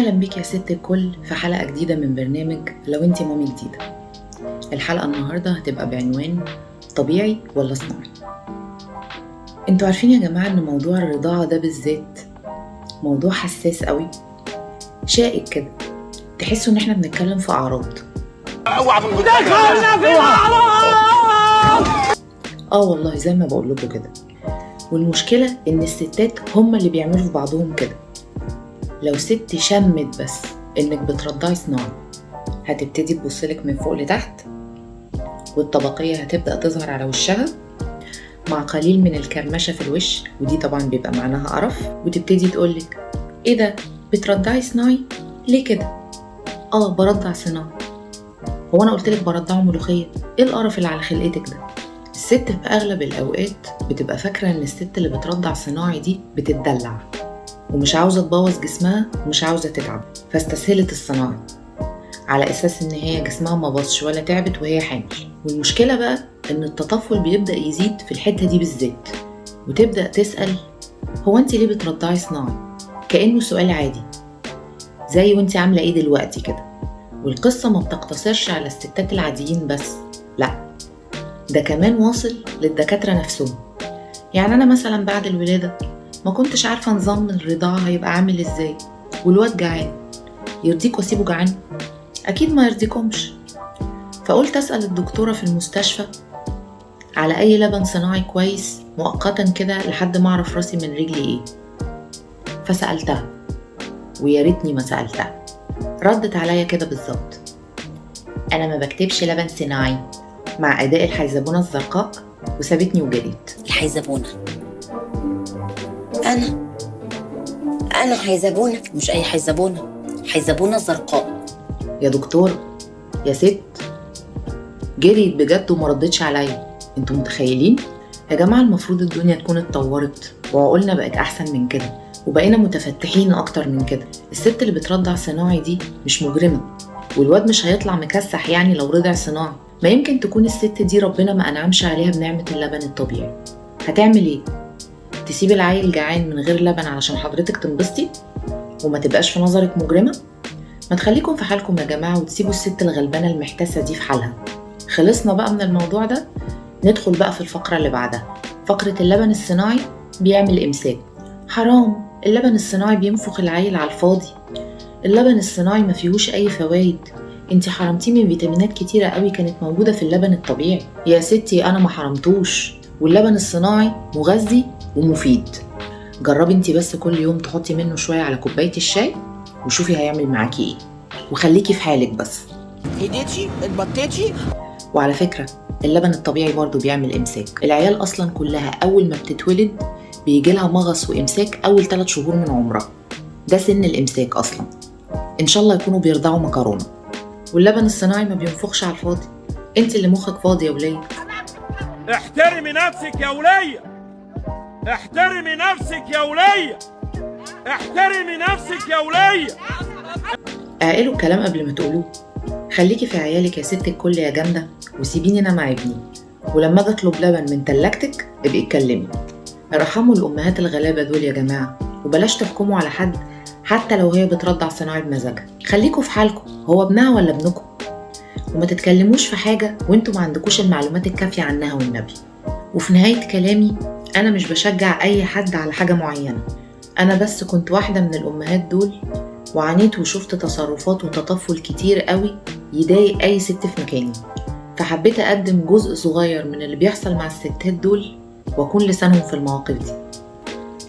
أهلا بك يا ست الكل في حلقة جديدة من برنامج لو انتي مامي جديدة. الحلقة النهاردة هتبقى بعنوان طبيعي ولا صناعي. انتوا عارفين يا جماعة ان موضوع الرضاعة ده بالذات موضوع حساس قوي، شائك كده، تحسوا ان احنا بنتكلم في أعراض. والله زي ما بقول لكم كده. والمشكلة ان الستات هم اللي بيعملوا في بعضهم كده. لو ست شمت بس انك بترضعي صناعي هتبتدي تبصلك من فوق لتحت، والطبقية هتبدأ تظهر على وشها مع قليل من الكرمشة في الوش، ودي طبعا بيبقى معناها قرف، وتبتدي تقولك ايه ده بترضعي صناعي؟ ليه كده؟ برضع صناعي. هو انا قلتلك برضعه ملوخية؟ ايه القرف اللي على خلقتك ده؟ الست في اغلب الاوقات بتبقى فاكرة ان الست اللي بترضع صناعي دي بتتدلع ومش عاوزة تبوظ جسمها ومش عاوزة تتعب، فاستسهلت الصناعي على أساس إن هي جسمها ما باظش ولا تعبت وهي حامل. والمشكلة بقى إن التطفل بيبدأ يزيد في الحتة دي بالذات، وتبدأ تسأل هو أنت ليه بترضعي صناعي؟ كأنه سؤال عادي زي وأنت عاملة إيه دلوقتي كده. والقصة ما بتقتصرش على الستات العاديين بس، لأ، ده كمان واصل للدكاترة نفسهم. يعني أنا مثلا بعد الولادة ما كنتش عارفة نظام الرضاعة هيبقى عامل إزاي، والواد جعان، يرضيك واسيبه جعان؟ أكيد ما يرضيكمش. فقلت أسأل الدكتورة في المستشفى على أي لبن صناعي كويس مؤقتا كده لحد ما أعرف راسي من رجلي إيه. فسألتها، وياريتني ما سألتها، ردت عليا كده بالظبط: أنا ما بكتبش لبن صناعي، مع أداء الحيزبونة الزرقاء، وسابتني وجريت. الحيزبونة؟ أنا حيزبونة، مش أي حيزبونة، حيزبونة الزرقاء. يا دكتور، يا ست، جريت بجد وما ردتش عليا. انتوا متخيلين يا جماعة؟ المفروض الدنيا تكون اتطورت وعقولنا بقت احسن من كده، وبقينا متفتحين اكتر من كده. الست اللي بترضع صناعي دي مش مجرمة، والواد مش هيطلع مكسح يعني لو رضع صناعي. ما يمكن تكون الست دي ربنا ما انعمش عليها بنعمة اللبن الطبيعي. هتعمل ايه؟ تسيب العيل جعان من غير لبن علشان حضرتك تنبسطي وما تبقاش في نظرك مجرمة؟ ما تخليكم في حالكم يا جماعة وتسيبوا الست الغلبانة المحتاسة دي في حالها. خلصنا بقى من الموضوع ده، ندخل بقى في الفقرة اللي بعدها، فقرة اللبن الصناعي بيعمل إمساك. حرام، اللبن الصناعي بينفخ العيل على الفاضي. اللبن الصناعي ما فيهوش أي فوايد، انتي حرمتيه من فيتامينات كتيرة قوي كانت موجودة في اللبن الطبيعي. يا ستي أنا ما حرمتوش، واللبن الصناعي مغذي ومفيد. جربي انتي بس كل يوم تحطي منه شوية على كوباية الشاي وشوفي هيعمل معاكي ايه، وخليكي في حالك بس. هديتي اتبطيتي. وعلى فكرة اللبن الطبيعي برضو بيعمل إمساك. العيال أصلا كلها أول ما بتتولد بيجيلها مغص وإمساك أول 3 شهور من عمرها، ده سن الإمساك أصلا. إن شاء الله يكونوا بيرضعوا مكرونة. واللبن الصناعي ما بينفخش على الفاضي، انت اللي مخك فاضي يا ولية. احترمي نفسك يا ولية، احترمي نفسك يا ولية، احترمي نفسك يا ولية. اعقلوا الكلام قبل ما تقولوه. خليكي في عيالك يا ست الكل يا جامدة، وسيبيني انا مع ابني، ولما اجي اطلب لبن من تلاجتك ابقي اتكلمي. ارحموا الامهات الغلابة دول يا جماعة، وبلاش تحكموا على حد حتى لو هي بترضع صناعي بمزاجها. خليكوا في حالكم، هو ابنها ولا ابنكم؟ وما تتكلموش في حاجة وانتوا ما عندكوش المعلومات الكافية عنها والنبي. وفي نهاية كلامي، أنا مش بشجع أي حد على حاجة معينة، أنا بس كنت واحدة من الأمهات دول وعانيت وشفت تصرفات وتطفل كتير قوي يضايق أي ست في مكاني، فحبيت أقدم جزء صغير من اللي بيحصل مع الستات دول وأكون لسانهم في المواقف دي.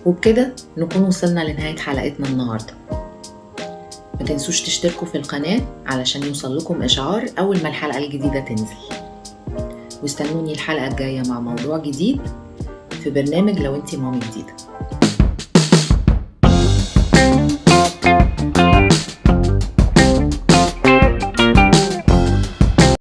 وبكده نكون وصلنا لنهاية حلقتنا النهاردة. ما تنسوش تشتركوا في القناة علشان يوصل لكم إشعار أول ما الحلقة الجديدة تنزل، واستنوني الحلقة الجاية مع موضوع جديد في برنامج لو انتي مامي جديدة.